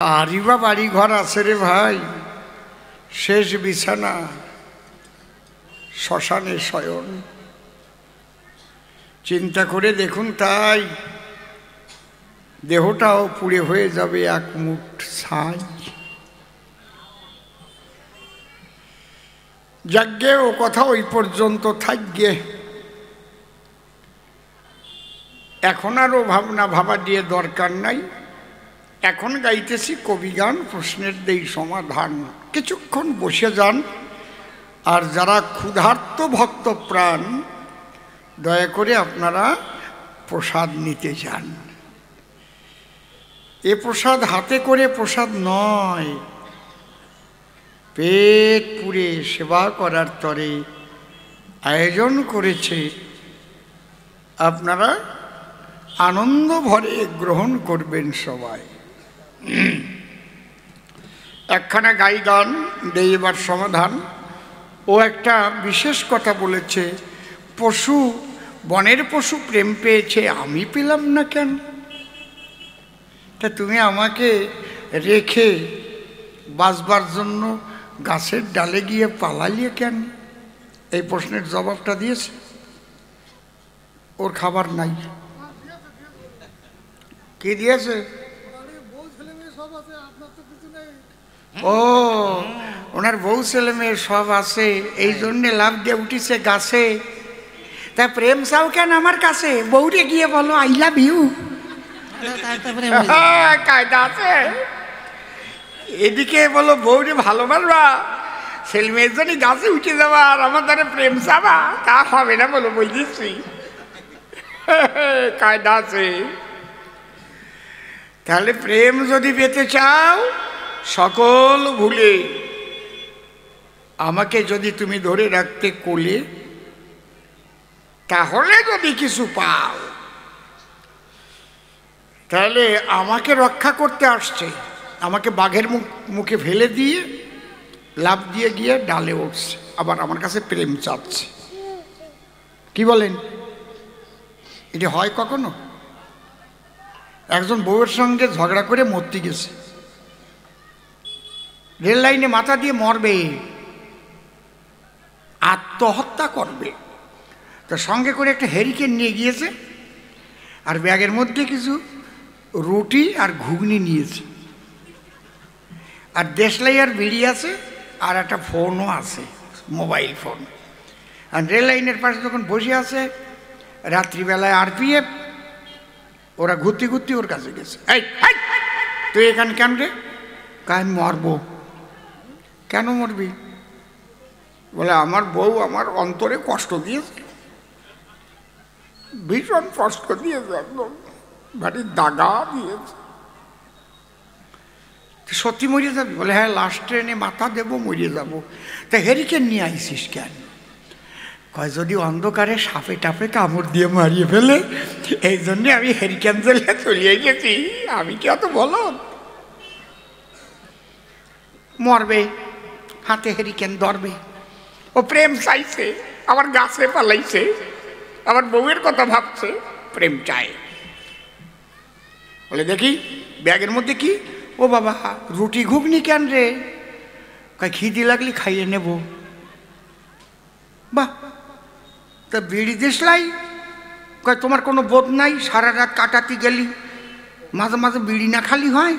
আরি বা বাড়ি ঘর আছে রে ভাই, শেষ বিছানা শ্মশানে শয়ন। চিন্তা করে দেখুন, তাই দেহটাও পুড়ে হয়ে যাবে এক মুঠ ছাই। যাজ্ঞে ও কথা ওই পর্যন্ত থাকবে। এখন আরও ভাবনা ভাবা দিয়ে দরকার নাই। এখন গাইতেছি কবিগান, প্রশ্নের দেই সমাধান। কিছুক্ষণ বসে যান, আর যারা ক্ষুধার্ত ভক্ত প্রাণ দয়া করে আপনারা প্রসাদ নিতে যান। এ প্রসাদ হাতে করে প্রসাদ নয়, পেট পুরে সেবা করার তরে আয়োজন করেছে। আপনারা আনন্দ ভরে গ্রহণ করবেন সবাই। একখানা গাই গান দেই এবার সমাধান। ও একটা বিশেষ কথা বলেছে, পশু বনের পশু প্রেম পেয়েছে, আমি পেলাম না কেন? তা তুমি আমাকে রেখে বাঁচবার জন্য গাছের ডালে গিয়ে পালাইয়ে কেন? এই প্রশ্নের জবাবটা দিয়েছে। ওর খাবার নাই। কি দিয়েছে? ও, ওনার বউ ছেলে মেয়ে সব আছে, এই জন্যে লাভ দিয়ে উঠিছে গাছে। তা প্রেম চাও কেন আমার কাছে? বউরে গিয়ে বলো আই লাভ ইউ। কায়দা আছে। এদিকে বলো বউরে ভালোবাসবা, ছেলে মেয়ের জন্য গাছে উঠে যাবা, আর আমার দ্বারা প্রেম চাবা, তা হবে না বলো, বুঝেছি। কায়দা আছে। তাহলে প্রেম যদি পেতে চাও, সকল ভুলে আমাকে যদি তুমি ধরে রাখতে কোলে, তাহলে যদি কিছু পাও, তাহলে আমাকে রক্ষা করতে আসছে। আমাকে বাঘের মুখে ফেলে দিয়ে লাফ দিয়ে গিয়ে ডালে উঠছে, আবার আমার কাছে প্রেম চাচ্ছে। কি বলেন? এটি হয় কখনো? একজন বউয়ের সঙ্গে ঝগড়া করে মরতে গেছে, রেল লাইনে মাথা দিয়ে মরবে, আত্মহত্যা করবে। তো সঙ্গে করে একটা হেরিকেন নিয়ে গিয়েছে, আর ব্যাগের মধ্যে কিছু রুটি আর ঘুগনি নিয়েছে, আর দেশলাই আর বিড়ি আছে, আর একটা ফোনও আছে, মোবাইল ফোন। আর রেল লাইনের পাশে যখন বসে আছে, রাত্রিবেলায় আরপিএফ ওরা ঘুরতে ঘুরতে ওর কাছে গেছে। এই তুই এখানে কেন রে? আমি মরবো। কেন মরবি? বলে আমার বউ আমার অন্তরে কষ্ট দিয়েছে, ভীষণ কষ্ট দিয়েছে, একদম ভারী দাগা দিয়েছে। সত্যি মরিয়ে যাবি? বলে হ্যাঁ, লাস্ট ট্রেনে মাথা দেবো, মরিয়ে যাবো। তা হেরিকেন নিয়ে আইসিস কেন? কয় যদি অন্ধকারে সাপে টাপে কামড় দিয়ে মারিয়ে ফেলে, এই জন্যে আমি হেরিকেন জেলে চলিয়ে গেছি। আমি কি অত বলো? মরবে, হাতে হেরিকেন ধরবে। ও প্রেম চাইছে, আবার গাছে পালাইছে, আবার বউয়ের কথা ভাবছে, প্রেম চায়। বলে দেখি ব্যাগের মধ্যে কি? ও বাবা, রুটি ঘুগনি কেন রে? কয় খিদি লাগলে খাইয়ে নেব। বাহ, তা বিড়ি দেশলাই? কয় তোমার কোনো বোধ নাই, সারা রাত কাটাতে গেলি, মাঝে মাঝে বিড়ি না খালি হয়?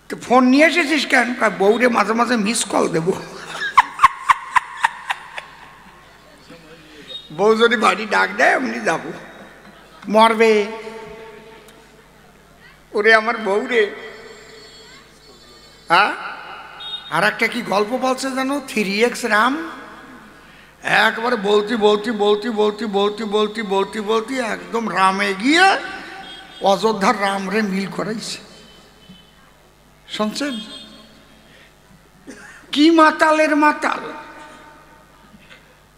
তো ফোন নিয়ে এসেছিস কেন? কয় বউরে মাঝে মাঝে মিস কল দেব। বউ যদি বাড়ি ডাক দেয় এমনি যাবো। মরবে। ওরে আমার বউ রে। হ্যাঁ, আর একটা কি গল্প বলছে জানো? 3X রাম। একবারে বলতে বলতে বলতে বলতে বলতে বলতে বলতে বলতে একদম রামে গিয়ে অযোধ্যার রাম রে মিল করাইছে। শুনছেন? কি মাতালের মাতাল!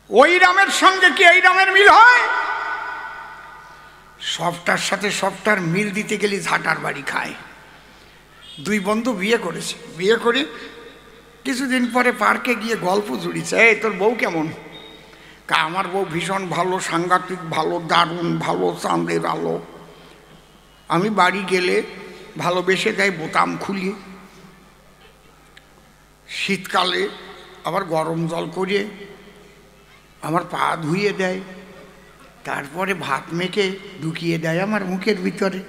ওই রামের সঙ্গে কি এই রামের মিল হয়? সবটার সাথে সবটার মিল দিতে গেলে ঝাঁটার বাড়ি খায়। দুই বন্ধু বিয়ে করেছে, বিয়ে করে কিছুদিন পরে পার্কে গিয়ে গল্প জুড়িছে। এই তোর বউ কেমন? আমার বউ ভীষণ ভালো, সাংঘাতিক ভালো, দারুণ ভালো, চাঁদের আলো। আমি বাড়ি গেলে ভালোবেসে দেয় বোতাম খুলিয়ে, শীতকালে আবার গরম জল করে আমার পা ধুইয়ে দেয়, তারপরে ভাত মেখে ঢুকিয়ে দেয় আমার মুখের ভিতরে।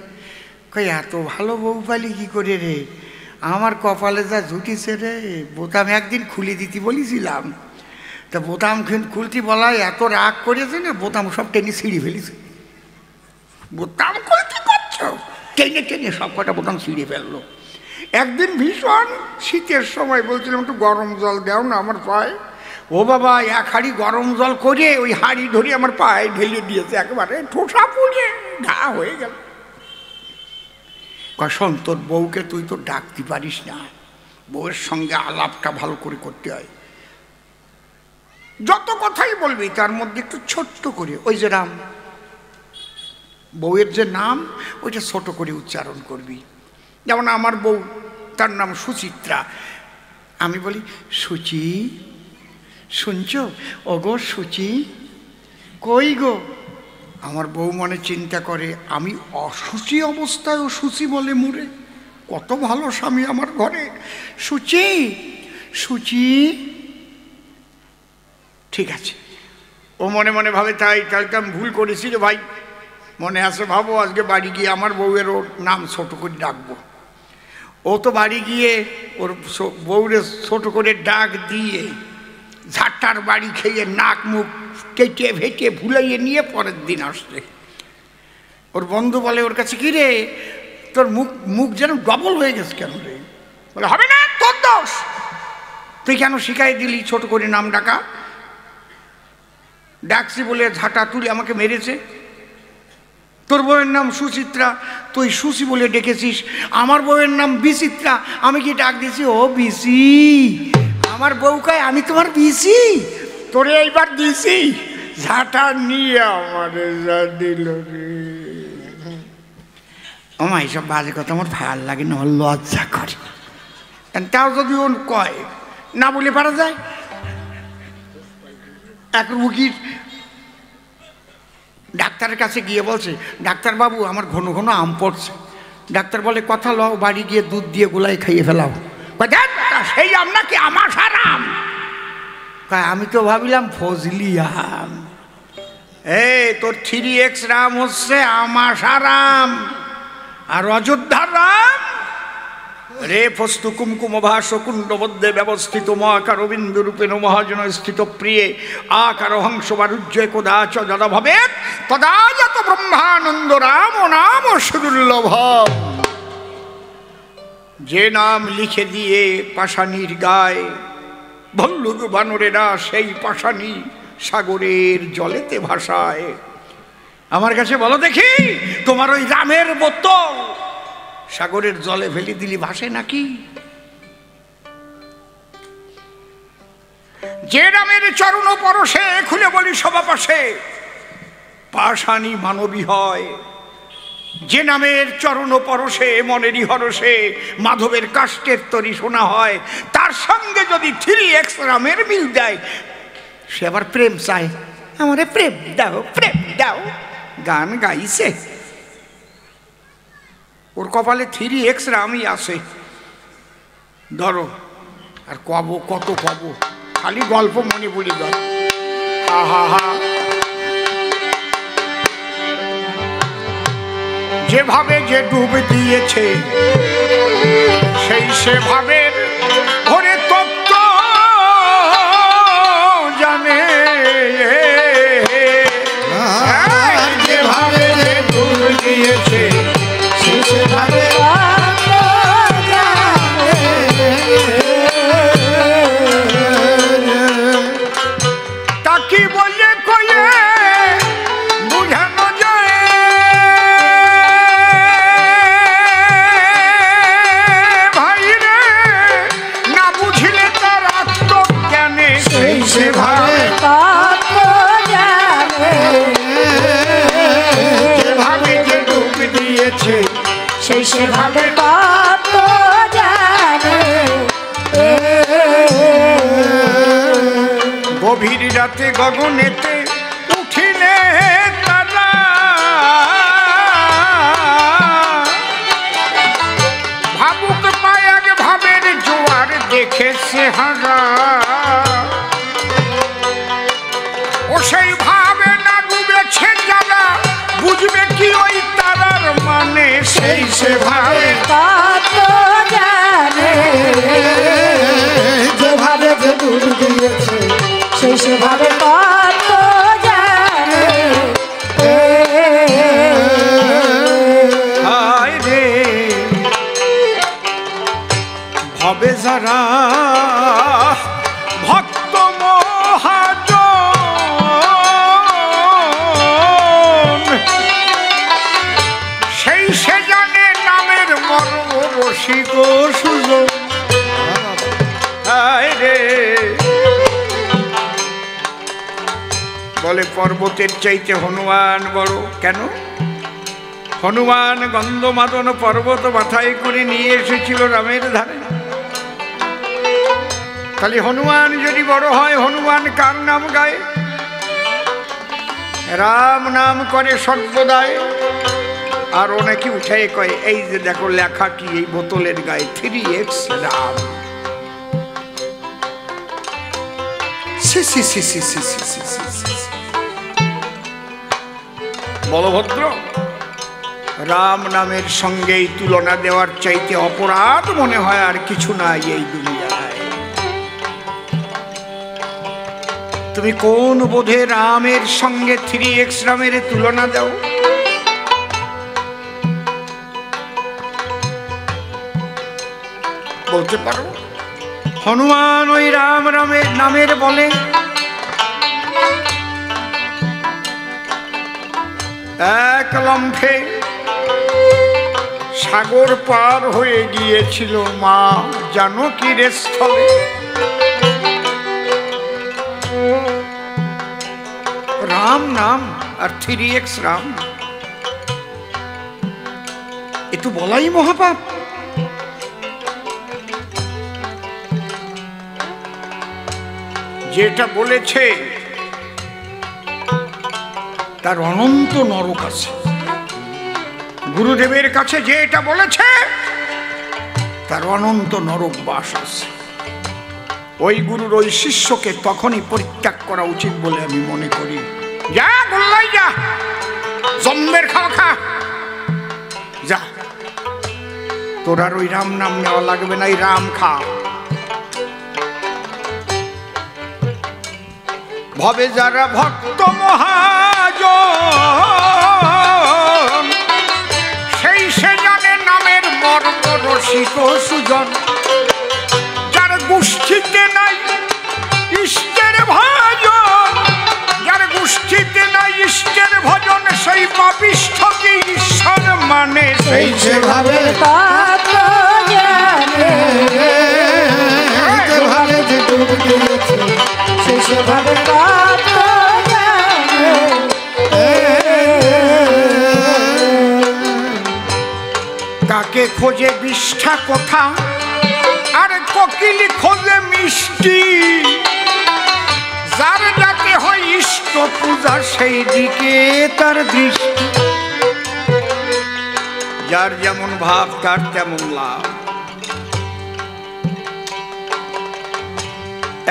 কই এত ভালো বউ পালি কী করে রে, আমার কপালে যা জুটিছে রে। বোতাম একদিন খুলে দিতে বলেছিলাম, তা বোতাম খুলতে বলায় এত রাগ করেছে না, বোতাম সব টেনে ছিঁড়ে ফেলেছে। বোতাম খুলতে পারছো, টেনে টেনে সব কটা বোতাম ছিঁড়ে ফেললো। একদিন ভীষণ শীতের সময় বলছিলাম একটু গরম জল দাও না আমার পায়ে, ও বাবা এক হাঁড়ি গরম জল করে ওই হাঁড়ি ধরে আমার পায়ে ঢেলে দিয়েছে, একেবারে ঠোঁসা পড়ে ঘা হয়ে গেল। শোন, তোর বউকে তুই তো ডাকতে পারিস না, বউয়ের সঙ্গে আলাপটা ভালো করে করতে হয়। যত কথাই বলবি তার মধ্যে একটু ছোট্ট করে, ওই যে রাম বউয়ের যে নাম ওইটা ছোট করে উচ্চারণ করবি। যেমন আমার বউ, তার নাম সুচিত্রা, আমি বলি সুচি, শুনছো ওগো সুচি, কই গো? আমার বউ মনে চিন্তা করে আমি অসুচি অবস্থায় ও সুচি বলে মুড়ে, কত ভালো স্বামী আমার ঘরে। সুচি, সুচি, ঠিক আছে। ও মনে মনে ভাবে তাই, তাহলে তো আমি ভুল করেছি রে ভাই। মনে আছে ভাবো, আজকে বাড়ি গিয়ে আমার বউয়ের ওর নাম ছোট করে ডাকবো। ও তো বাড়ি গিয়ে ওর বউরে ছোট করে ডাক দিয়ে ঝাঁটার বাড়ি খেয়ে নাক মুখ কেটে ভেটে ভুলাইয়ে নিয়ে পরের দিন আসছে। ওর বন্ধু বলে ওর কাছে, কি রে তোর মুখ মুখ যেন ডবল হয়ে গেছে কেন রে? বলে হবে না, তোর দোষ, তুই কেন শিখাই দিলি ছোট করে নাম ডাকা? ডাকছি বলে ঝাঁটা তুলে আমাকে মেরেছে। তোর বউয়ের নাম সুচিত্রা, তুই সুচি বলে ডেকেছিস। আমার বউয়ের নাম বিচিত্রা, আমি কি ডাক দিয়েছি ও বিসি? আমার বউ কয় আমি তোমার বিসি, তোরে এইবার দিছি। ঝাঁটা নিয়ে আমার যা দিল রে। আমার এইসব বাজে কথা আমার ভালো লাগে না, আমার লজ্জা করে। তাও যদি ও কয়, না বলে পারা যায়। এক রুগীর ডাক্তারের কাছে গিয়ে বলছে, ডাক্তারবাবু আমার ঘন ঘন আম পড়ছে। ডাক্তার বলে কথা লও, বাড়ি গিয়ে দুধ দিয়ে গোলায় খাইয়ে ফেলাও। সেই আম নাকি আমাশার আম? আমি তো ভাবিলাম ফজলি আম। তোর 3x রাম হচ্ছে আমাশার আম, আর অযোধ্যার রাম রে ফস্তু কুমকুম ভাস কুণ্ডবদ্ধে ব্যবস্থিত মহাকার বিন্দু রূপেণ মহাজন স্থিত প্রিয়ে আকার হংস বারুজ্য কোদাচ যদা ভবে তদাযত ব্রহ্মানন্দ রাম নাম সুদুর্লভ। যে নাম লিখে দিয়ে পাষাণীর গায়ে ভল্লুক বানরেরা সেই পাষাণী সাগরের জলেতে ভাসায়। আমার কাছে বলো দেখি, তোমার ওই রামের বোতল সাগরের জলে ফেলে দিলি ভাসে নাকি? যে রামের চরণ পরশে, খুলে বলি সবা পাশে, পাষাণী মানবী হয়। যে নামের চরণ পরশে মনেরই হরসে মাধবের কাষ্টের তরি শোনা হয়, তার সঙ্গে যদি 3x রামের মিল দেয়, সে আবার প্রেম চায়, আমারে প্রেম দাও, প্রেম দাও। গান গাইছে, ওর কপালে 3x রামই আসে। ধরো আর কব কত কব, খালি গল্প মনে পড়ে যায়। হা হা, যেভাবে যে ডুব দিয়েছে সেই সেভাবে ওরে তত্ত্ব জানে। যেভাবে যে ডুব দিয়েছে সেই সেভাবে তাকি বলে কয়ে বুঝানো যায়। ভাই রে না বুঝলে তার আত্মজ্ঞানে সেই সেভাবে যেভাবে যে ডুব দিয়েছে সেই সেভাবে গভীর রাতে গগনেতে উঠিলে তারা চেহারা, ও সেই ভাবে না ডুবেছে যারা, বুঝবে কি ওই তারার মানে, সেই সেভাবে কত জানে, যেভাবে যে ডুব দিয়েছে সেই সেভাবে কত জানে। হায় রে ভবে যারা ভক্ত মহাজন, সেই সে জানে নামের মর্ম রসিক সুজন। হায় রে বলে পর্বতের চাইতে হনুমান বড়। কেন? হনুমান গন্ধমাদন পর্বত মাথায় করে নিয়ে এসেছিল রামের ধারে। তাহলে হনুমান যদি বড় হয়, হনুমান কার নাম গায়? রাম নাম করে সর্বদায়। আর অনেকে উঠে কয় এই যে দেখো লেখা কি এই বোতলের গায়ে 3x রাম। বলভদ্র, রাম নামের সঙ্গে এই তুলনা দেওয়ার চাইতে অপরাধ মনে হয় আর কিছু নাই এই দুনিয়ায়। তুমি কোন বোধে রামের সঙ্গে 3x রামের তুলনা দাও? বলতে পারো? হনুমান ওই রাম রামের নামের বলে এক লম্ফে সাগর পার হয়ে গিয়েছিল মা জানকীর স্থলে। রাম নাম আর 3x রাম, এ তো বলাই মহাপাপ। যেটা বলেছে তার অনন্ত নরক আছে। গুরুদেবের কাছে যে এটা বলেছে তার অনন্ত নরক বাস আছে। ওই গুরুর ওই শিষ্যকে তখনই পরিত্যাগ করা উচিত বলে আমি মনে করি। যা গোল্লাই যা, জম্বের খাওয়া খা, যা, তোর আর ওই রাম নাম নেওয়া লাগবে না, এই রাম খা। ভবে যারা ভক্ত মহাজন, সেই সে জানে নামের মর্ম রসিক সুজন। যার গোষ্ঠীতে নাই ইষ্টের ভজন, যার গোষ্ঠীতে নাই ইষ্টের ভজন, সেই পাপিষ্ঠ কি ঈশ্বর মানে, সেই সেভাবে কত জানে, যেভাবে যে ডুব দিয়েছে সেই সেভাবে কত জানে। কাকে খোঁজে বিষ্ঠা কথা, আর কোকিল খোঁজে মিষ্টি। যার যাতে হয় ইষ্ট পূজা সেই দিকে তার দৃষ্টি। যার যেমন ভাব তার তেমন লাভ।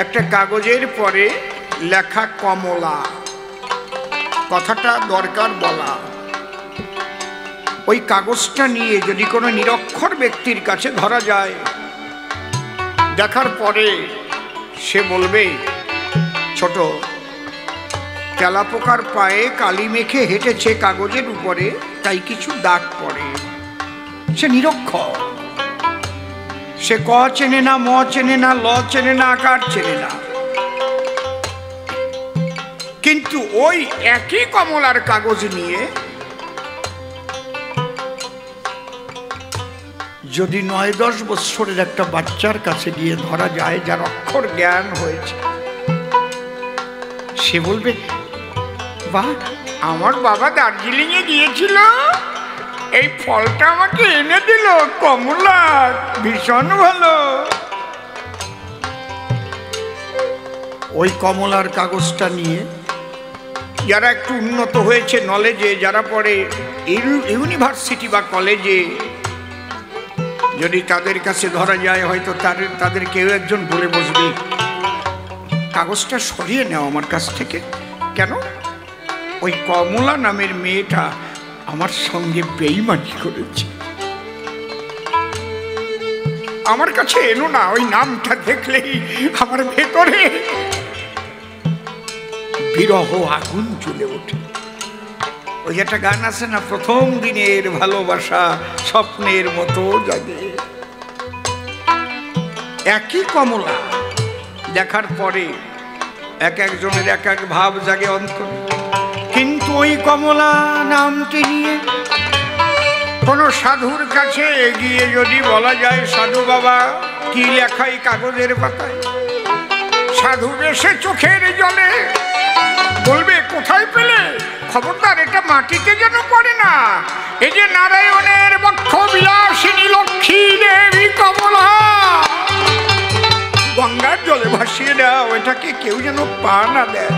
একটা কাগজের পরে লেখা কমলা, কথাটা দরকার বলা। ওই কাগজটা নিয়ে যদি কোনো নিরক্ষর ব্যক্তির কাছে ধরা যায়, দেখার পরে সে বলবে ছোট, তেলাপোকার পায়ে কালি মেখে হেঁটেছে কাগজের উপরে, তাই কিছু দাগ পড়ে। সে নিরক্ষর, সে ক চেনে না, ম চেনে না, ল চেনে না, আকার চেনে না। কিন্তু ওই একই কমলার কাগজ নিয়ে যদি 9-10 বছরের একটা বাচ্চার কাছে গিয়ে ধরা যায়, যার অক্ষর জ্ঞান হয়েছে, সে বলবে বাহ, আমার বাবা দার্জিলিং এ গিয়েছিল, এই ফলটা আমাকে এনে দিল, কমলা ভীষণ ভালো। ওই কমলার কাগজটা নিয়ে যারা একটু উন্নত হয়েছে নলেজে, যারা পড়ে ইউনিভার্সিটি বা কলেজে, যদি তাদের কাছে ধরা যায় হয়তো তাদের কেউ একজন বলে বসবে, কাগজটা সরিয়ে নাও আমার কাছ থেকে। কেন? ওই কমলা নামের মেয়েটা আমার সঙ্গে বেইমানি করেছে, আমার কাছে এলো না। ওই নামটা দেখলেই আমার ভেতরে বিরহ আগুন জ্বলে ওঠে। ওই একটা গান আছে না, প্রথম দিনের ভালোবাসা স্বপ্নের মতো জাগে। একই কমলা দেখার পরে এক একজনের এক এক ভাব জাগে অন্তরে। কিন্তু ওই কমলা নামটি নিয়ে কোন সাধুর কাছে এগিয়ে যদি বলা যায়, সাধু বাবা কি লেখাই কাগজের পাতায়, সাধু বেশে চোখের জলে বলবে কোথায় পেলে? খবরদার এটা মাটিতে যেন পড়ে না। এই যে নারায়ণের বক্ষ বিলাসিনী লক্ষ্মী দেবী কমলা, গঙ্গার জলে ভাসিয়ে দাও, এটাকে কেউ যেন পা না দেয়,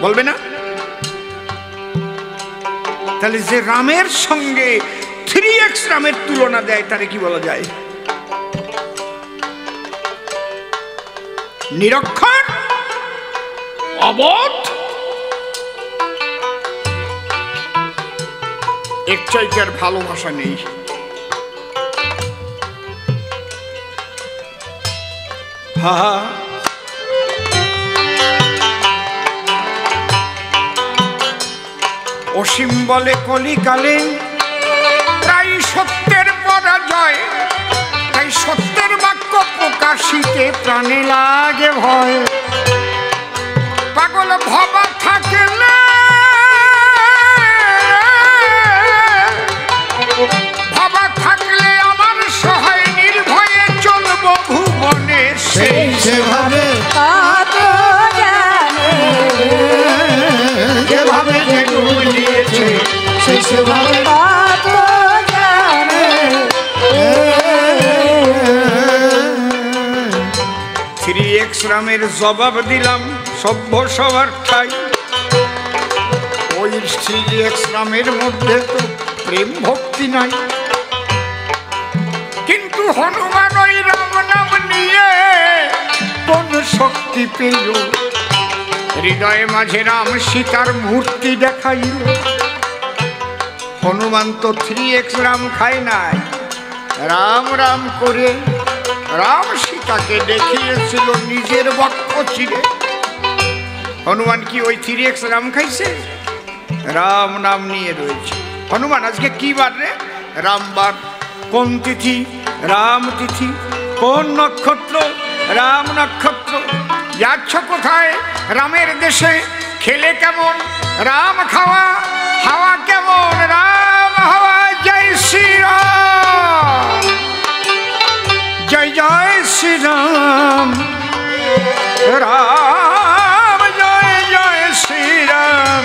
বলবে না? তাহলে যে রামের সঙ্গে 3x রামের তুলনা দেয় তারে কি বলা যায়? নিরক্ষর, অবধ। এর চাইতে আর ভালোবাসা নেই। হা অসীম বলে কলিকালে প্রায় সত্যের পরাজয়, তাই সত্যের বাক্য প্রকাশিতে প্রাণে লাগে ভয়। পাগল ভবা থাকলে ভবা থাকলে আমার সহায় নির্ভয়ে চলব ভুবনে, সেই সেভাবে যেভাবে দিয়েছে সেই সেভাবে 3x রামের জবাব দিলাম সভ্য সবার ঠাই। ওই 3x রামের মধ্যে তো প্রেম ভক্তি নাই, কিন্তু হনুমান ওই রাম নাম নিয়ে কোন শক্তি পেল? হৃদয়ে মাঝে রাম সীতার মূর্তি দেখাইল। হনুমান তো 3x রাম খায় নাই, রাম রাম করে রাম সীতাকে দেখিয়েছিল নিজের বক্ষ চিরে। হনুমান কি ওই 3x রাম খাইছে? রাম নাম নিয়ে রয়েছে। হনুমান আজকে কি বার রে? রামবার। কোন তিথি? রাম তিথি। কোন নক্ষত্র? রাম নক্ষত্র। যাচ্ছ কোথায়? রামের দেশে। খেলে কেমন? রাম খাওয়া। হাওয়া কেমন? রাম হাওয়া। জয় শ্রীরাম, জয় জয় শ্রীরাম, রাম জয় জয় শ্রীরাম,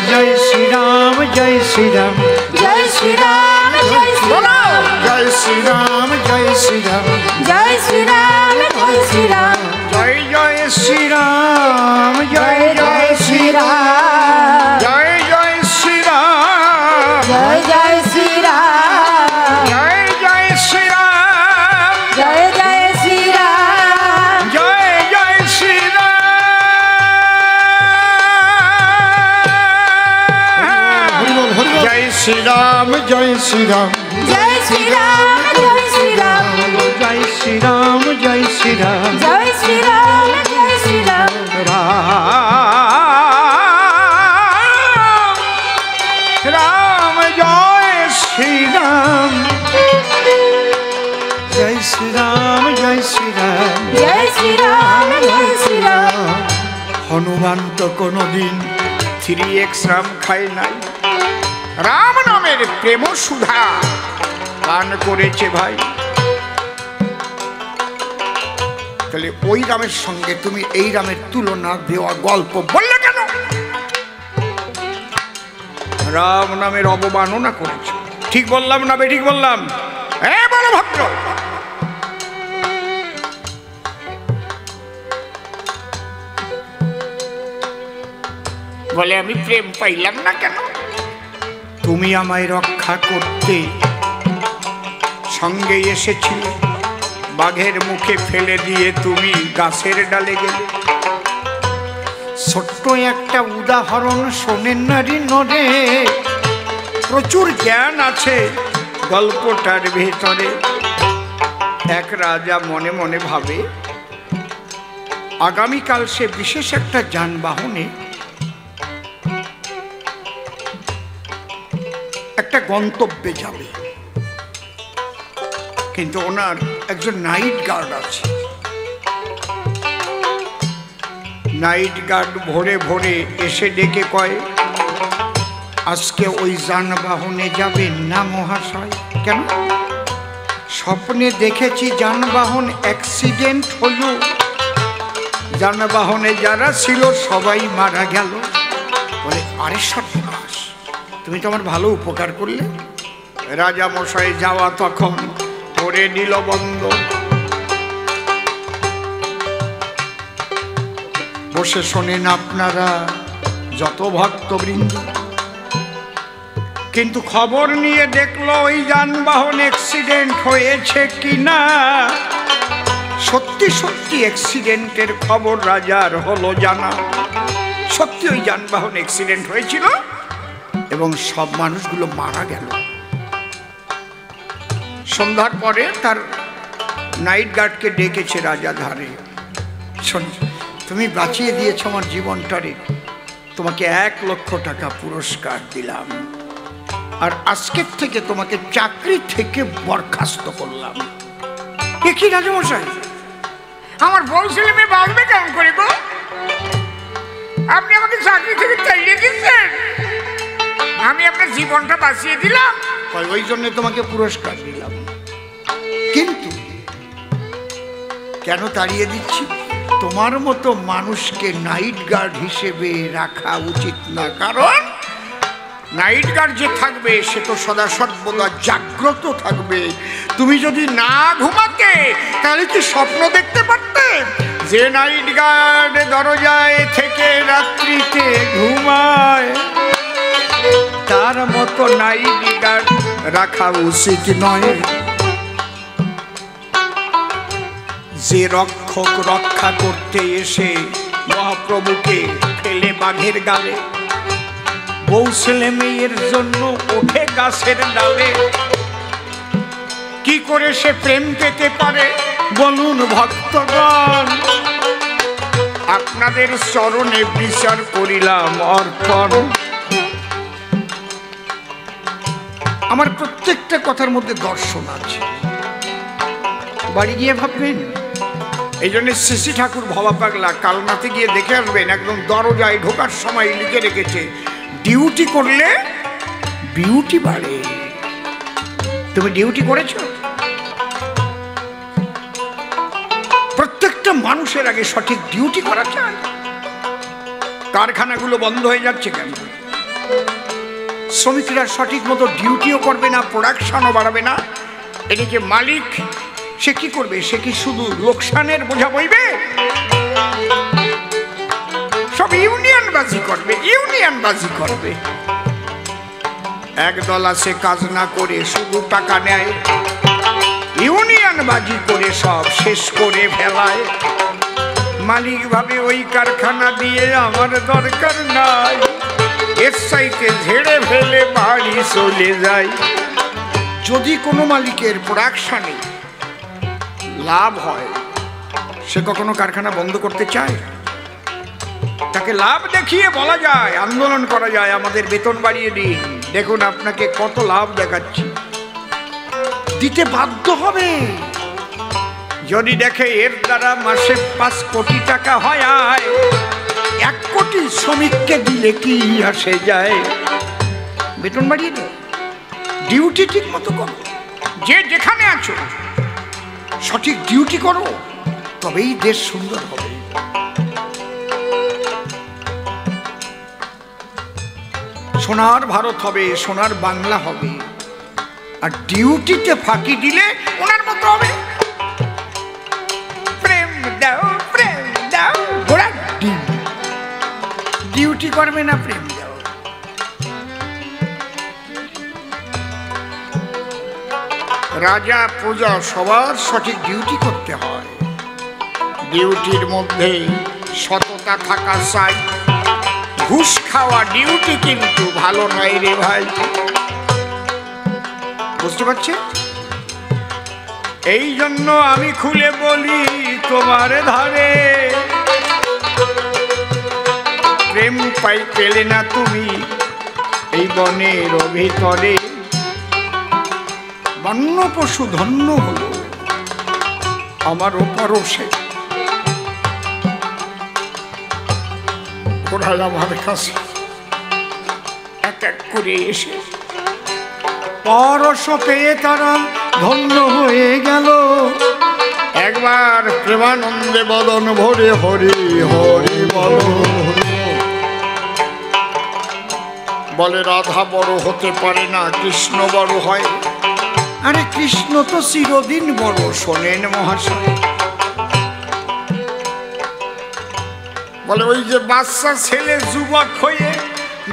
জয় শ্রীরাম জয় শ্রীরাম, জয় শ্রীরাম জয় শ্রীরাম, জয় শ্রীরাম জয় শ্রীরাম, জয় শ্রীরাম জয় শ্রীরাম, জয় জয় শ্রীরাম, জয় জয় শ্রীরাম, জয় জয় শ্রীরাম, জয় জয় শ্রীরাম, জয় জয় শ্রীরাম, জয় জয় শ্রীরাম, জয় জয় শ্রীরাম। জয় শ্রীরাম জয় শ্রীরাম, জয় শ্রীরাম জয় শ্রীরাম, জয় শ্রীরাম জয় শ্রীরাম, জয় শ্রীরাম জয় শ্রীরাম, রাম জয় শ্রীরাম, জয় শ্রীরাম জয় শ্রীরাম, জয় শ্রীরাম জয় শ্রীরাম। হনুমান তো কোনদিন 3x রাম খায় নাই, রাম নামের প্রেম সুধা পান করেছে ভাই। তাহলে ওই রামের সঙ্গে তুমি এই রামের তুলনা দেওয়া গল্প বললে কেন? রাম নামের অবমাননা করেছে। ঠিক বললাম না বেঠিক বললাম? হ্যাঁ বলো ভদ্র। বলে আমি প্রেম পাইলাম না কেন? তুমি আমায় রক্ষা করতে সঙ্গে এসেছিলে, বাঘের মুখে ফেলে দিয়ে তুমি গাছের ডালে গেলে। ছোট্ট একটা উদাহরণ শোনেন নারী নরে, প্রচুর জ্ঞান আছে গল্পটার ভেতরে। এক রাজা মনে মনে ভাবে আগামীকাল সে বিশেষ একটা যানবাহনে একটা গন্তব্যে যাবে, কিন্তু ওনার একজন নাইট গার্ড আছে। নাইট গার্ড ভোরে ভোরে এসে ডেকে কয়, আজকে ওই যানবাহনে যাবেন না মহাশয়। কেন? স্বপ্নে দেখেছি যানবাহন অ্যাক্সিডেন্ট হলো, যানবাহনে যারা ছিল সবাই মারা গেল। বলে, আরে সর্বনাশ, তুমি তো আমার ভালো উপকার করলে। রাজা মশাই যাওয়া তখন করে নিল বন্ধ। বসে শোনেন আপনারা যত ভক্তবৃন্দ, কিন্তু খবর নিয়ে দেখলো ওই যানবাহন অ্যাক্সিডেন্ট হয়েছে কিনা। সত্যি সত্যি অ্যাক্সিডেন্টের খবর রাজার হলো জানা। সত্যি ওই যানবাহন অ্যাক্সিডেন্ট হয়েছিল এবং সব মানুষগুলো মারা গেল। সন্ধ্যার পরে তার নাইট গার্ডকে ডেকেছে রাজা ধারে, শোন, তুমি বাঁচিয়ে দিয়েছ আমার জীবনটারে, তোমাকে 1 লক্ষ টাকা পুরস্কার দিলাম, আর আজকের থেকে তোমাকে চাকরি থেকে বরখাস্ত করলাম। এ কি রাজামশাই, আমার বউ ছেলে মেয়ে বাঁচবে কেমন করে গো? আপনি আমাকে চাকরি থেকে তাড়িয়ে দিচ্ছেন, আমি আপনার জীবনটা বাঁচিয়ে দিলাম, ওই জন্য তোমাকে পুরস্কার দিলাম। কিন্তু কেন তাড়িয়ে দিচ্ছি? তোমার মতো মানুষকে নাইট গার্ড হিসেবে রাখা উচিত না। কারণ নাইট গার্ড যে থাকবে সে তো সদা সর্বদা জাগ্রত থাকবে। তুমি যদি না ঘুমাতে তাহলে কি স্বপ্ন দেখতে পারতে? যে নাইট গার্ড দরজায় থেকে রাত্রিতে ঘুমায়, তার মতো নাইট গার্ড রাখা উচিত নয়। যে রক্ষক রক্ষা করতে এসে মহাপ্রভুকে ফেলে বাঘের গালে, বউ ছেলে মেয়ের জন্য ওঠে গাছের ডালে, কি করে সে প্রেম পেতে পারে বলুন ভক্তগণ? আপনাদের চরণে বিচার করিলাম অর্পণ। আমার প্রত্যেকটা কথার মধ্যে দর্শন আছে, বাড়ি গিয়ে ভাববেন। এই জন্য শ্রী ঠাকুর ভবা পাগলা কালনাতে গিয়ে দেখে আসবেন, একদম দরজায় ঢোকার সময় লিখে রেখেছে, ডিউটি করলে বিউটি বাড়ে। তুমি ডিউটি করেছো? প্রত্যেকটা মানুষের আগে সঠিক ডিউটি করা চাই। কারখানাগুলো বন্ধ হয়ে যাচ্ছে কেন? শ্রমিকরা সঠিক মতো ডিউটিও করবে না, প্রোডাকশনও বাড়াবে না। এদিকে মালিক সে কি করবে? সে কি শুধু লোকসানের বোঝা বইবে? সব ইউনিয়নবাজি করবে, ইউনিয়নবাজি করবে। একদল আছে কাজ না করে শুধু টাকা নেয়, ইউনিয়নবাজি করে সব শেষ করে ফেলায়। মালিক ভাবে ওই কারখানা দিয়ে আমার দরকার নাই, এর চাইতে ঝেড়ে ফেলে বাড়ি চলে যায়। যদি কোনো মালিকের প্রোডাকশনে লাভ হয়, সে কখনো কারখানা বন্ধ করতে চায়? তাকে লাভ দেখিয়ে বলা যায়, আন্দোলন করা যায়, আমাদের বেতন বাড়িয়ে দিন, দেখুন আপনাকে কত লাভ দেখাচ্ছি। দিতে বাধ্য হবে। যদি দেখে এর দ্বারা মাসে 5 কোটি টাকা হয়, 1 কোটি শ্রমিককে দিলে কি আসে যায়? বেতন বাড়িয়ে দাও, ডিউটি ঠিক মতো করো। যে যেখানে আছো সঠিক ডিউটি করো, তবেই দেশ সুন্দর হবে। সোনার ভারত হবে, সোনার বাংলা হবে। আর ডিউটিতে ফাঁকি দিলে ওনার মতো হবে। প্রেম দাও, প্রেম দাও, ঘোড়ার ডিম। ডিউটি করবে না, প্রেম দাও। তা রাজা প্রজা সবার সঠিক ডিউটি করতে হয়। ডিউটির মধ্যে সততা থাকা চাই। ঘুষ খাওয়া ডিউটি কিন্তু ভালো নয় রে ভাই, বুঝতে পারছেন? এই জন্য আমি খুলে বলি তোমার ধারে প্রেম পাই পেলে না তুমি এই বনের ভিতরে। বন্য পশু ধন্য হলো আমার পরশে। কোথায় আমার কাছে এক এক করে এসে পরশ পেয়ে তারা ধন্য হয়ে গেল। একবার প্রেমানন্দে বদন ভরে হরি হরি বল। বলে রাধা বড় হতে পারে না, কৃষ্ণ বড় হয়। আরে কৃষ্ণ তো চিরদিন বড়, শোনেন মহাশয়। বলে ওই যে বাচ্চা ছেলে যুবক হয়ে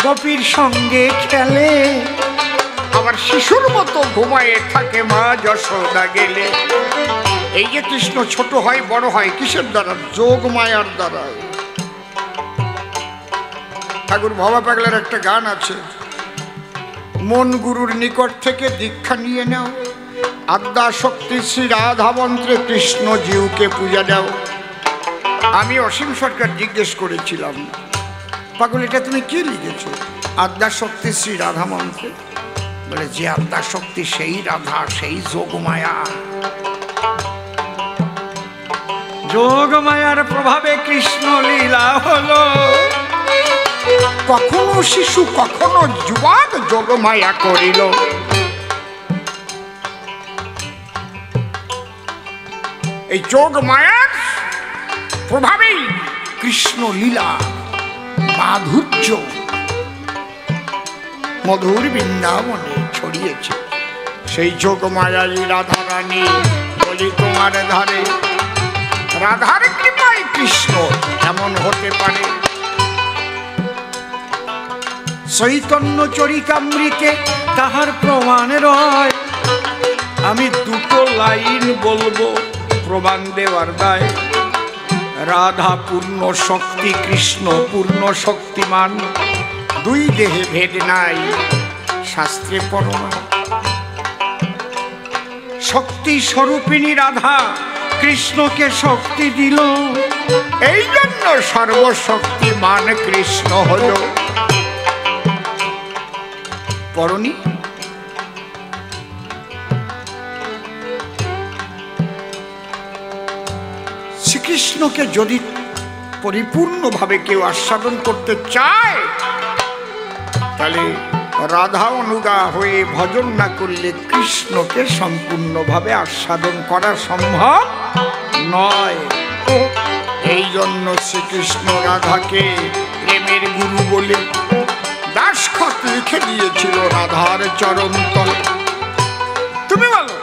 গোপীর সঙ্গে খেলে, আবার শিশুর মতো ঘুমায়ে থাকে মা যশোদা গেলে। এই যে কৃষ্ণ ছোট হয় বড় হয় কিসের দ্বারা? যোগ মায়ার দ্বারা। ঠাকুর ভবা পাগলার একটা গান আছে, মন গুরুর নিকট থেকে দীক্ষা নিয়ে নাও, আদ্যা শক্তি শ্রী রাধা মন্ত্রে কৃষ্ণ জিউকে পূজা দাও। আমি অসীম সরকার জিজ্ঞেস করেছিলাম, পাগল এটা তুমি কি লিখেছ? আদ্যা শক্তি শ্রী রাধা মন্ত্রে। বলে যে আদ্যা শক্তি সেই রাধা, সেই যোগমায়া। যোগমায়ার প্রভাবে কৃষ্ণ লীলা হলো। কখনো শিশু কখনো যুবক যোগমায়া করিল। এই যোগমায়ার প্রভাবেই কৃষ্ণ লীলা মাধুর্য মধুর বৃন্দাবনে ছড়িয়েছে। সেই যোগমায়াই রাধা রানী বলি তোমার ধারে। রাধার কৃপায় কৃষ্ণ এমন হতে পারে। চৈতন্য চরিতামৃতে তাহার প্রমাণ রয়। আমি দুটো লাইন বলবো প্রমাণ দেওয়ার দায়। রাধা পূর্ণ শক্তি, কৃষ্ণ পূর্ণ শক্তিমান। দুই দেহে ভেদ নাই, শাস্ত্রে প্রমাণ। শক্তি স্বরূপিণী রাধা কৃষ্ণকে শক্তি দিল। এই জন্য সর্বশক্তিমান কৃষ্ণ হল। পরনি শ্রীকৃষ্ণকে যদি পরিপূর্ণভাবে কেউ আস্বাদন করতে চায়, তাহলে রাধা অনুগা হয়ে ভজন না করলে কৃষ্ণকে সম্পূর্ণভাবে আস্বাদন করা সম্ভব নয়। এই জন্য শ্রীকৃষ্ণ রাধাকে প্রেমের গুরু বলে দাসখত লিখে দিয়েছিল রাধার চরণ তলে। তুমি বলো,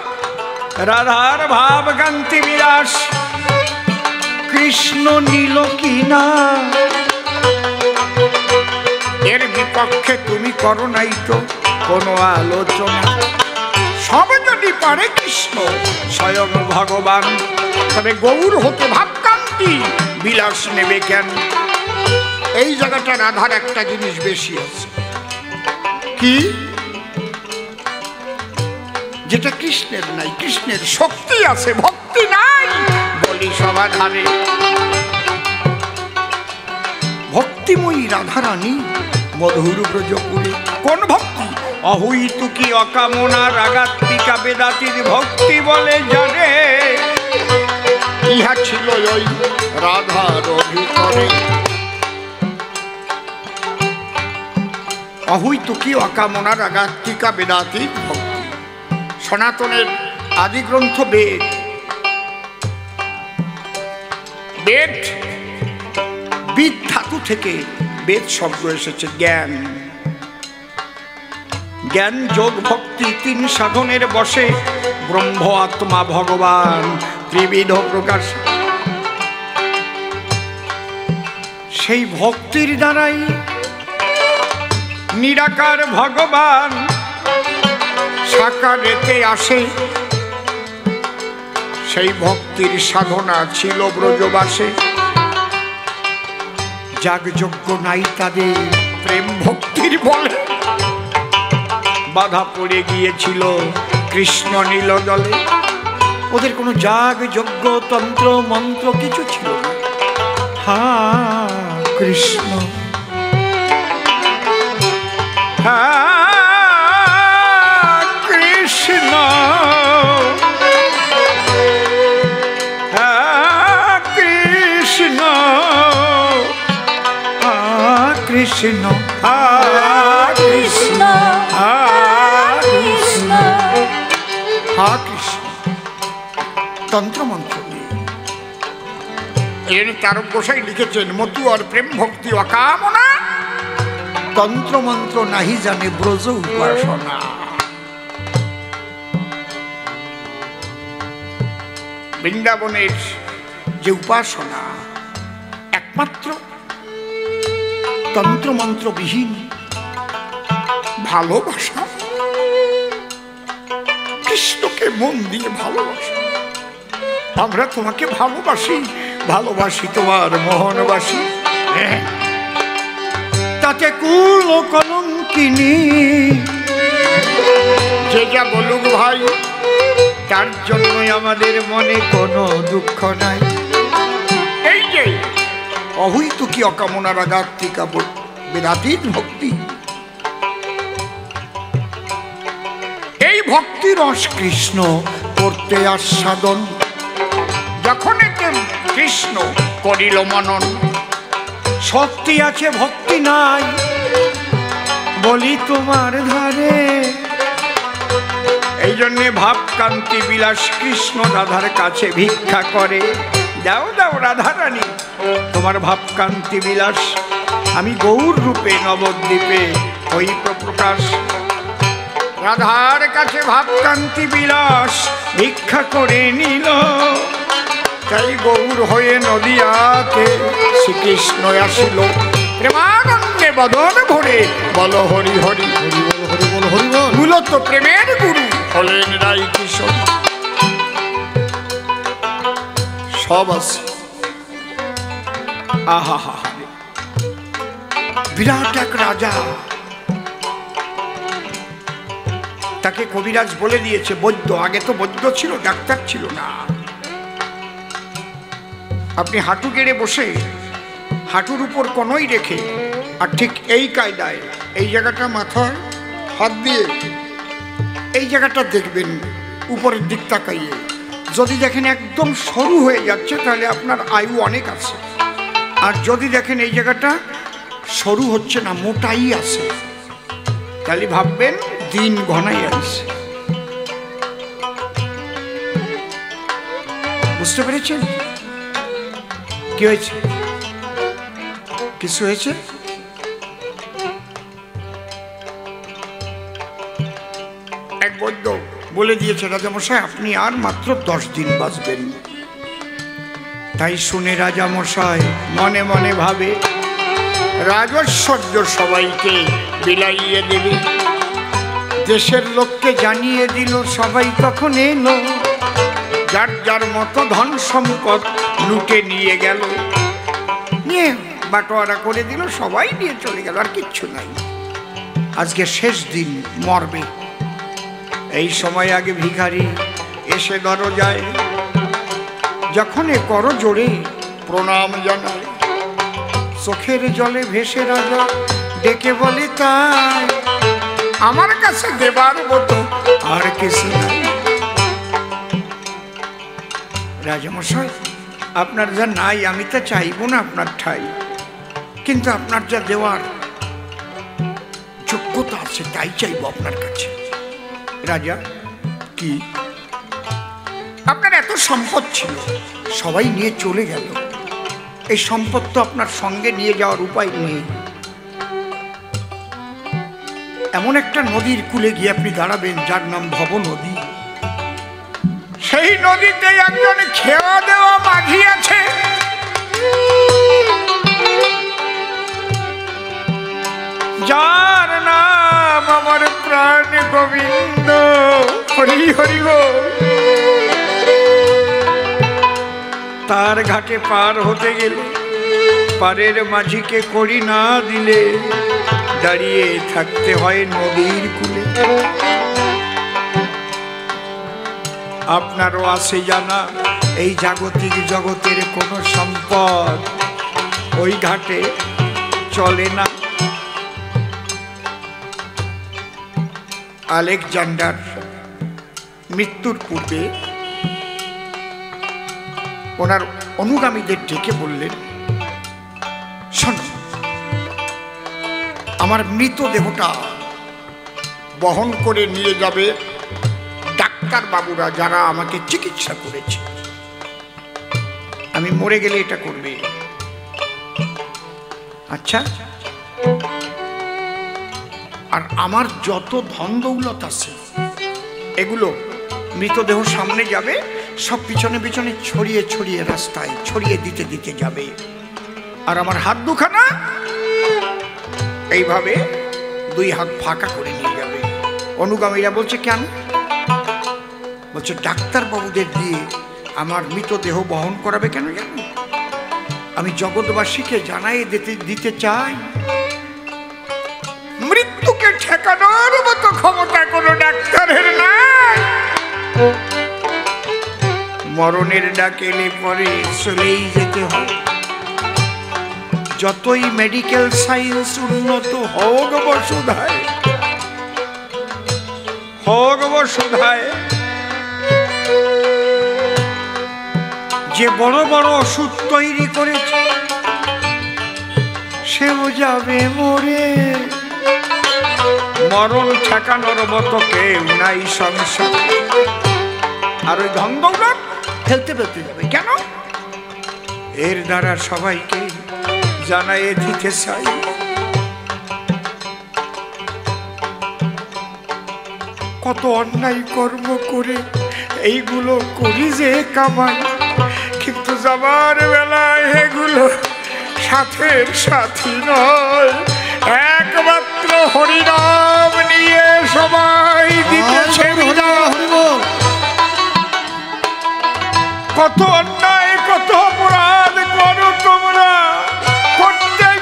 রাধার ভাব কান্তি বিলাস কৃষ্ণ নীল কিনা? এর বিপক্ষে তুমি করো নাই তো কোনো আলোচনা। সব যদি পারে কৃষ্ণ স্বয়ং ভগবান, তবে গৌর হতে ভাবকান্তি বিলাস নেবে কেন? এই জায়গাটা রাধার একটা জিনিস বেশি আছে, কি যেটা কৃষ্ণের নাই। কৃষ্ণের শক্তি আছে, ভক্তি নাই বলি সমাধানে। ভক্তিময়ী রাধারানী মধুর ব্রজপুরে কোন ভক্তি? অহৈতুকী অকামনা রাগাত্মিকা বেদাতির ভক্তি বলে জানে। ইহা ছিল ওই রাধার ভিতরে। অহৈতুকী অকামনা রাগাত্মিকা বেদাতির ভক্তি। সনাতনের আদি গ্রন্থ বেদ। বেদ বিদ ধাতু থেকে বেদ শব্দ এসেছে জ্ঞান। জ্ঞান যোগ ভক্তি তিন সাধনের বসে ব্রহ্ম আত্মা ভগবান ত্রিবিধ প্রকাশ। সেই ভক্তির দ্বারাই নিরাকার ভগবান সাকারেতে আসে সেই ভক্তির সাধনা ছিল ব্রজবাসে। যাগযজ্ঞ নাই তাদের প্রেম ভক্তির বলে, বাধা পড়ে গিয়েছিল কৃষ্ণ নীলদলে। ওদের কোনো যাগ যজ্ঞ তন্ত্র মন্ত্র কিছু ছিল না। হা কৃষ্ণ, হা কৃষ্ণ, হা কৃষ্ণ, হা কৃষ্ণ, হা কৃষ্ণ, হা কৃষ্ণ, হা কৃষ্ণ। তন্ত্রমন্ত্র নিয়ে এর তারক গোসাই লিখেছেন, মতুয়ার প্রেম ভক্তি অকামনা, তন্ত্রমন্ত্র নাহি জানে ব্রজ উপাসনা। বৃন্দাবনের যে উপাসনা একমাত্র তন্ত্রমন্ত্রবিহীন ভালোবাসা, কৃষ্ণকে মন দিয়ে ভালোবাসা। আমরা তোমাকে ভালোবাসি, ভালোবাসি তোমার মোহনবাসী। তাতে কুল কলঙ্কিনী যে যা বলুক ভাই, তার জন্যই আমাদের মনে কোনো দুঃখ নাই। এই যে অহৈত কি অকামনা রাগাত্মিকা বেদাতীত ভক্তি, এই ভক্তি রস কৃষ্ণ করতে আস্বাদন। যখন কৃষ্ণ করিল মনন, শক্তি আছে ভক্তি নাই বলি তোমার ধারে। এই জন্যে ভাবকান্তি বিলাস কৃষ্ণ রাধার কাছে ভিক্ষা করে, দাও দাও রাধা রানী তোমার ভাবকান্তি বিলাস, আমি গৌর রূপে নবদ্বীপে হই প্রকাশ। রাধার কাছে ভাবকান্তি বিলাস ভিক্ষা করে নিল, তাই গৌর হয়ে নদিয়াতে শ্রীকৃষ্ণ আসিল। প্রেমানন্দে বদন ভরে বল হরি হরি, হরি বল হরি বল হরি বল। মূলত প্রেমের গুরু হলেন রাই কিশোর। সব আছে, আহা হা, বিরাট এক রাজা, তাকে কবিরাজ বলে দিয়েছে বৈদ্য। আগে তো বৈদ্য ছিল, ডাক্তার ছিল না। আপনি হাঁটু গেড়ে বসে হাঁটুর উপর কনই রেখে, আর ঠিক এই কায়দায় এই জায়গাটা মাথায় হাত দিয়ে এই জায়গাটা দেখবেন উপরের দিক তাকাইয়ে। যদি দেখেন একদম সরু হয়ে যাচ্ছে তাহলে আপনার আয়ু অনেক আছে, আর যদি দেখেন এই জায়গাটা সরু হচ্ছে না, মোটাই আছে, তাহলে ভাববেন দিন ঘনাই আসছে। বুঝতে পেরেছেন কি হয়েছে? কিছু হয়েছে? এক বৈদ্য বলে দিয়েছে, রাজামশাই আপনি আর মাত্র 10 দিন বাঁচবেন। তাই শুনে রাজামশাই মনে মনে ভাবে, রাজৈশ্বর্য সবাইকে বিলাইয়ে দেবে। দেশের লোককে জানিয়ে দিল, সবাই তখন এলো, যার যার মতো ধন সম্পদ লুটে নিয়ে গেল, নিয়ে বাটোয়ারা করে দিল, সবাই নিয়ে চলে গেল, আর কিচ্ছু নাই। আজকে শেষ দিন, মরবে। এই সময় আগে ভিখারি এসে দরজায়, যখন করো জোরে প্রণাম জানায়, চোখের জলে ভেসে রাজা ডেকে বলে, তাই আমার কাছে দেবার মতো আর কিছু নাই। রাজামশাই আপনার যা নাই আমি তা চাইব না আপনার ঠাই, কিন্তু আপনার যা দেওয়ার যোগ্যতা আছে তাই চাইব আপনার কাছে। রাজা, কি? আপনার এত সম্পদ ছিল, সবাই নিয়ে চলে গেল, এই সম্পদ তো আপনার সঙ্গে নিয়ে যাওয়ার উপায় নেই। এমন একটা নদীর কূলে গিয়ে আপনি দাঁড়াবেন যার নাম ভব নদী। সেই নদীতে একজন খেয়া দেওয়া মাঝি আছে, যার নাম আমার প্রাণ গোবিন্দ। হরি হরি গো। তার ঘাটে পার হতে গেলে পারের মাঝিকে কড়ি না দিলে দাঁড়িয়ে থাকতে হয় নদীর কূলে। আপনারও আছে জানা এই জাগতিক জগতের কোন সম্পদ ওই ঘাটে চলে না। আলেকজান্ডার মৃত্যুর পূর্বে ওনার অনুগামীদের ডেকে বললেন, শোনো, আমার মৃতদেহটা বহন করে নিয়ে যাবে ডাক্তার বাবুরা যারা আমাকে চিকিৎসা করেছে। আমি মরে গেলে এটা করবে। আচ্ছা, আর আমার যত ধন দৌলত আছে এগুলো মৃতদেহ সামনে যাবে, সব পিছনে পিছনে ছড়িয়ে ছড়িয়ে রাস্তায় ছড়িয়ে দিতে দিতে যাবে। আর আমার হাত দুখানা এইভাবে দুই হাত ফাঁকা করে নিয়ে যাবে। অনুগামীরা বলছে, কেন? বলছে, ডাক্তার বাবুদের দিয়ে আমার মৃতদেহ বহন করাবে কেন জানো? আমি জগৎবাসীকে জানাই দিতে চাই মৃত্যুকে ঠেকানোর মতো ক্ষমতা কোনো ডাক্তারের নাই। মরণের ডাক এলে পরে চলেই যেতে হয়। যতই মেডিকেল সায়েন্স উন্নত হোক বসুধায়, হোক বসুধায়, যে বড় বড় ওষুধ তৈরি করেছে সেও যাবে মরে। মরণ ঠেকানোর মতো কেউ নাই সংসার। আর ওই ধন দৌলত ফেলতে ফেলতে যাবে কেন? এর দ্বারা সবাইকে জানাইয়ে দিতে চাই, কত অন্যায় কর্ম করে এইগুলো করি যে কামাই, কিন্তু যাবার বেলায় এগুলো সাথের সাথী নয়, একমাত্র হরিনাম নিয়ে সবাই দিতেছে। কত অন্যায় কত অপরাধ করো তোমরা, প্রত্যেক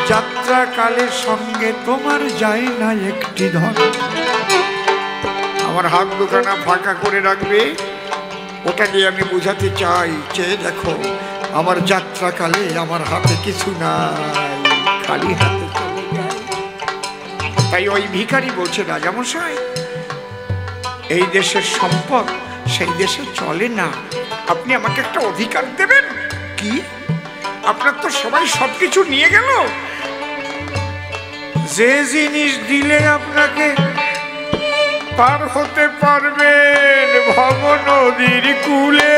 যাত্রাকালের সঙ্গে তোমার যায় না একটি ধন। আমার হাত দুখানা ফাঁকা করে রাখবে, ওটা দিয়ে আমি বুঝাতে চাই, চেয়ে দেখো আমার যাত্রাকালে আমার হাতে কিছু নাই, খালি হাতে চলে যায়। তাই ওই ভিখারি বলছে, রাজামশাই, এই দেশের সম্পদ সেই দেশে চলে না, আপনি আমাকে একটা অধিকার দেবেন। কি? আপনার তো সবাই সবকিছু নিয়ে গেল, যে জিনিস দিলে আপনাকে পার হতে পারবেন ভব নদীর কূলে,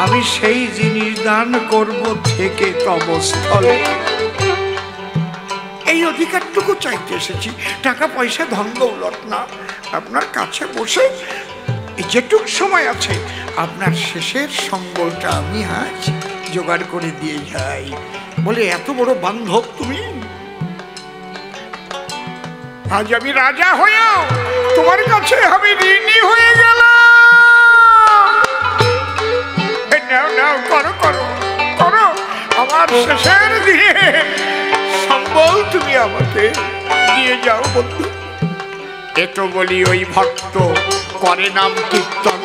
আমি সেই জিনিস দান করব থেকে তব স্থলে। এই অধিকারটুকু চাইতে এসেছি, টাকা পয়সা ধন দৌলত না। আপনার কাছে বসে যেটুক সময় আছে আপনার শেষের সম্বলটা আমি আজ জোগাড় করে দিয়ে যাই। বলে, এত বড় বান্ধব তুমি? আজ আমি রাজা হয়েও তোমার কাছে আমি ঋণী হয়ে গেলাম। নাও নাও, করো করো করো, আমার শেষের দিনে সম্বল তুমি আমাকে দিয়ে যাও বন্ধু। এত বলি ওই ভক্ত করে নাম কীর্তন,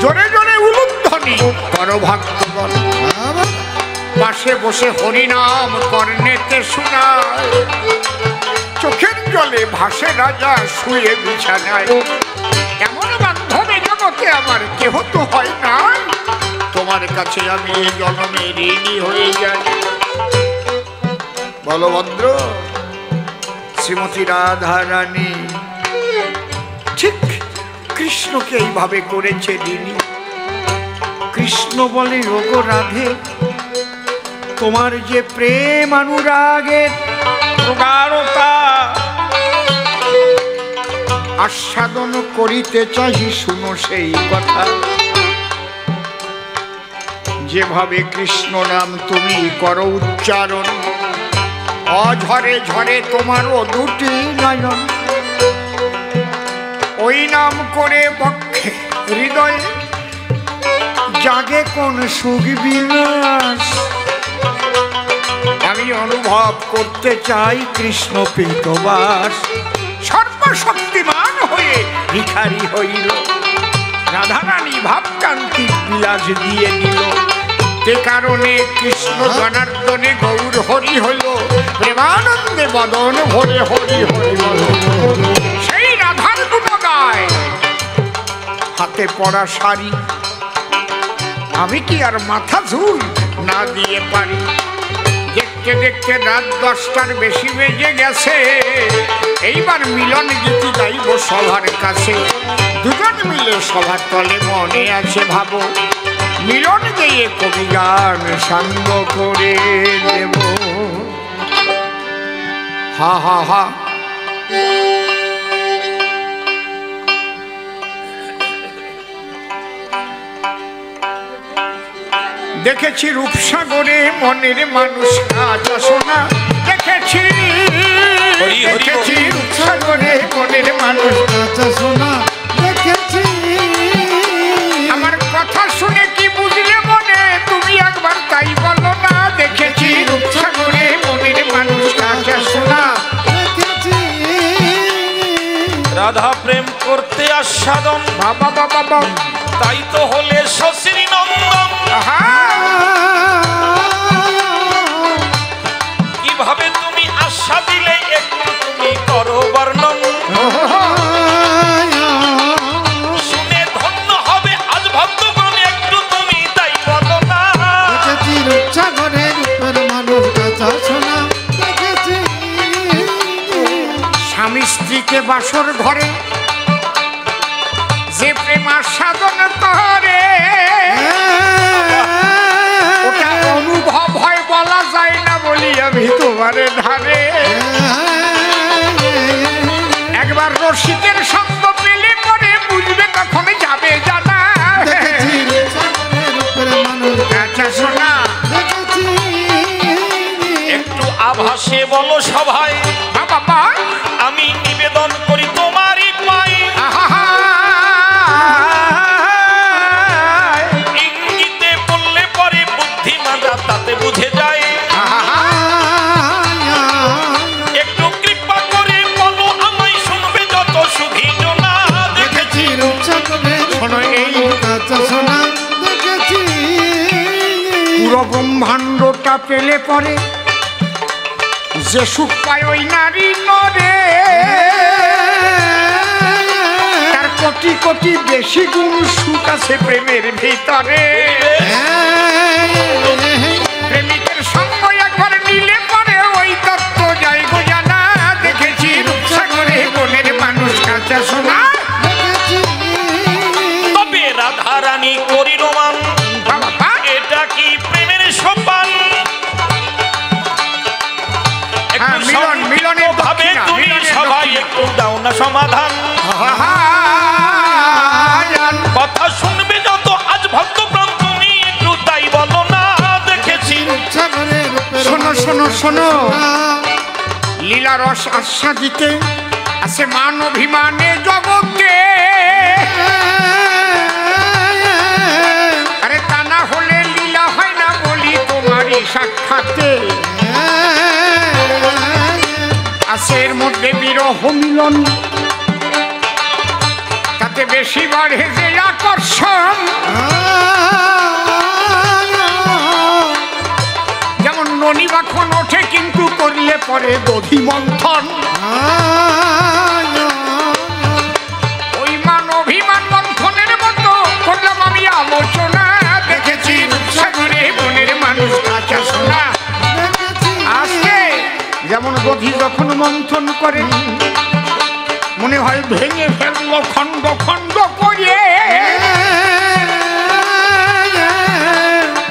জোরে জোরে উলুধ্বনি করো ভক্তগণ, পাশে বসে হরিনাম কর্ণেতে শোনায়, চোখের জলে ভাসে রাজা শুয়ে বিছানায়। এমন বান্ধবী জগতে আমার কেহ তো হয় না, তোমার কাছে আমি এই জন্মে ঋণী হয়ে যাই। বলভদ্র শ্রীমতী রাধা রানী ঠিক কৃষ্ণকে এইভাবে করেছে ঋণী। কৃষ্ণ বলে, ওগো রাধে, তোমার যে প্রেম অনুরাগের প্রগাঢ়তা আস্বাদন করিতে চাহি, শুনো সেই কথা। যেভাবে কৃষ্ণ নাম তুমি করো উচ্চারণ, অঝরে ঝরে তোমারও দুটি নয়ন, ওই নাম করে বক্ষে হৃদয়ে জাগে কোন সুখ বিলাস। আমি অনুভব করতে চাই কৃষ্ণ পীতবাস। সর্বশক্তিমান হয়ে ভিখারি হইল, রাধারানী ভাবকান্তি বিলাস দিয়ে নিল। যে কারণে কৃষ্ণ জনার্দনে গৌর হরি হইল, প্রেমানন্দে বদন ভরে হরি হরি বল। সেই রাধার গুণ গায় হাতে পড়া শাড়ি, আমি কি আর মাথা ঝুল না দিয়ে পারি। দেখতে দেখতে রাত 10টার বেশি বেজে গেছে, এইবার মিলন গীতি গাইব সবার কাছে। দুজন মিলে সবার তলে মনে আছে ভাবো, মিলন গিয়ে কবি গান সাঙ্গ করে দেব। হা হা হা। দেখেছি রূপসাগরে মনের মানুষ কাঁচা সোনা, দেখেছি রূপসাগরে মনের মানুষ কাঁচা সোনা, দেখেছি। আমার কথা শুনে কি বুঝলে মনে, তুমি একবার তাই বলো না। দেখেছি রূপসাগরে মনের মানুষ কাঁচা সোনা, দেখেছি। রাধা প্রেম করতে আস্বাদন, বাবা বাবা বাবা, তাই তো হলে শশীর নন্দন। কিভাবে তুমি আশা দিলে একটু তুমি করো বর্ণন। শুনে ধন্য হবে আজ ভক্তগণ, একটু তুমি তাই বলো না। স্বামী স্ত্রীকে বাসর ঘরে যে প্রেম আস্বাদন করে, ওটা অনুভব হয় বলা যায় না বলি আমি তোমারে ধারে। একবার রসিকের সঙ্গ পেলে পরে বুঝবে কখন যাবে জানা। আচ্ছা শোনা, একটু আভাসে বলো সবাই, বাবা আমি নিবেদন করি তোমারই পাই। ইঙ্গিতে বললে পরে বুদ্ধিমানরা তাতে বুঝে যায়। একটু কৃপা করে বলো আমায়, শুনবে যত সুধী জনা। দেখেছি শোনো, এই পুরো ব্রহ্মাণ্ডটা পেলে পরে যে সুখ পায় ওই নারী নরে, তার কোটি কোটি বেশি গুণ সুখ আছে প্রেমের ভিতরে। প্রেমিকের সঙ্গ একবার নিলে পরে ওই তত্ত্ব যাই গো জানা। দেখেছি রূপসাগরে মনের মানুষ কাঁচা সোনা, তবে রাধা রানী করি রোমান, এটা কি প্রেমের সোপান। মিলনের ভাবে তুমি সবাই একটু দাও না সমাধান। কথা শুনবে যত আজ ভক্ত প্রাণ, তুমি একটু তাই বলো না। দেখেছি শোনো শোনো শোনো, লীলা রস আস্বাদিতে আছে মান অভিমানে জগতে। আরে তা না হলে লীলা হয় না বলি তোমারই সাক্ষাতে। আছে এর মধ্যে বিরহ মিলন, তাতে বেশি বাড়ে যে আকর্ষণ। যেমন ননি মাখন ওঠে কিন্তু করলে পরে দধি মন্থন। ওই মান অভিমান মন্থনের মতো করলাম আমি আলোচনা। দেখেছি রূপসাগরে মনের মানুষ কাঁচা সোনা, আজকে যেমন দধি যখন মন্থন করে মনে হয় ভেঙে ফেললো খন্ড খন্ড করে।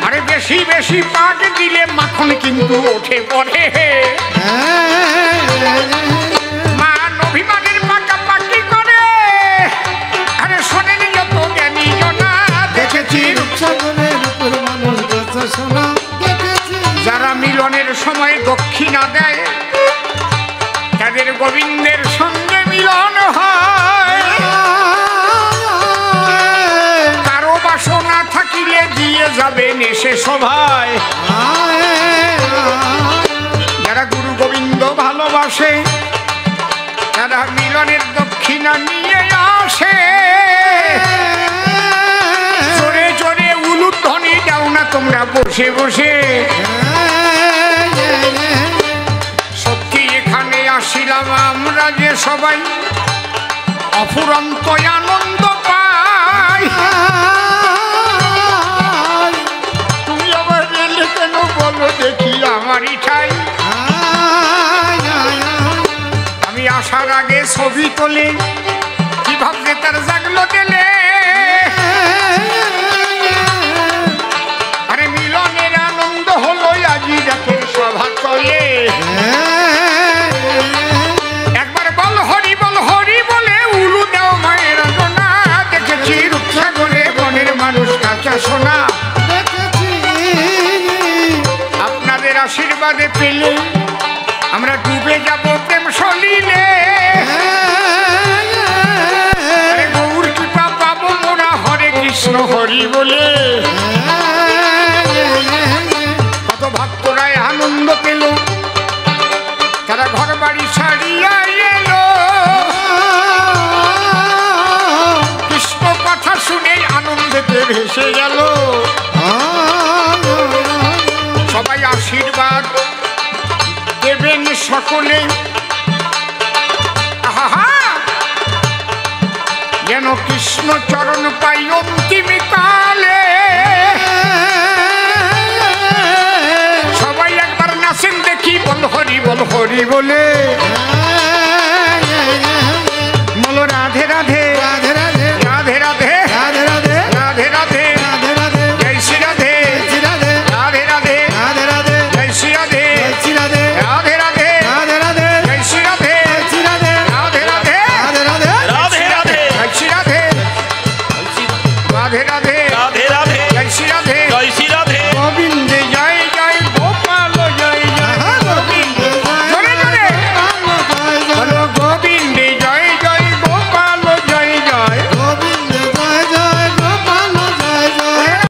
আরে বেশি বেশি পাক দিলে মাখন কিন্তু ওঠে পড়ে। মান অভিমানের পাকাপাকি করে, আরে শোনেন যত জ্ঞানী জনা। দেখেছি যারা মিলন মিলনের সময় দক্ষিণা দেয়, তাদের গোবিন্দের সঙ্গে মিলন হয়। কারো বাসনা থাকিলে দিয়ে যাবেন এসে সভায়। যারা গুরু গোবিন্দ ভালোবাসে তারা মিলনের দক্ষিণা নিয়ে আসে। জোরে জোরে উলুধ্বনি দাও না তোমরা বসে বসে। সত্যি এখানে আসিলাম আমরা যে সবাই অফুরন্ত আনন্দ পাই। তুমি আবার এলে কেন বলো দেখি আমারই ঠাই। আমি আসার আগে ছবি তোলে কি ভাবছে তার জাগলো দিলে। আরে মিলনের আনন্দ হলো আজি দেখেন সভা তলে। একবার বল হরি বলে উলু দাও মায়ের রাজনা। দেখেছি রূপসাগরে বনের মানুষ কাঁচা সোনা। আপনাদের আশীর্বাদে পেলে আমরা ডুবে যাব প্রেম সলিলে। গৌর কৃপা পাবো মোরা হরে কৃষ্ণ হরি বলে। কত ভক্তরায় আনন্দ পেল, তারা ঘর বাড়ি ছাড়িয়া এলো। কৃষ্ণ কথা শুনে আনন্দেতে ভেসে গেল। সবাই আশীর্বাদ দেবেন সকলে। আহা যেন কৃষ্ণ চরণ পাই অন্তিম কালে। সবাই একবার নাচেন দেখি বল হরি বলে।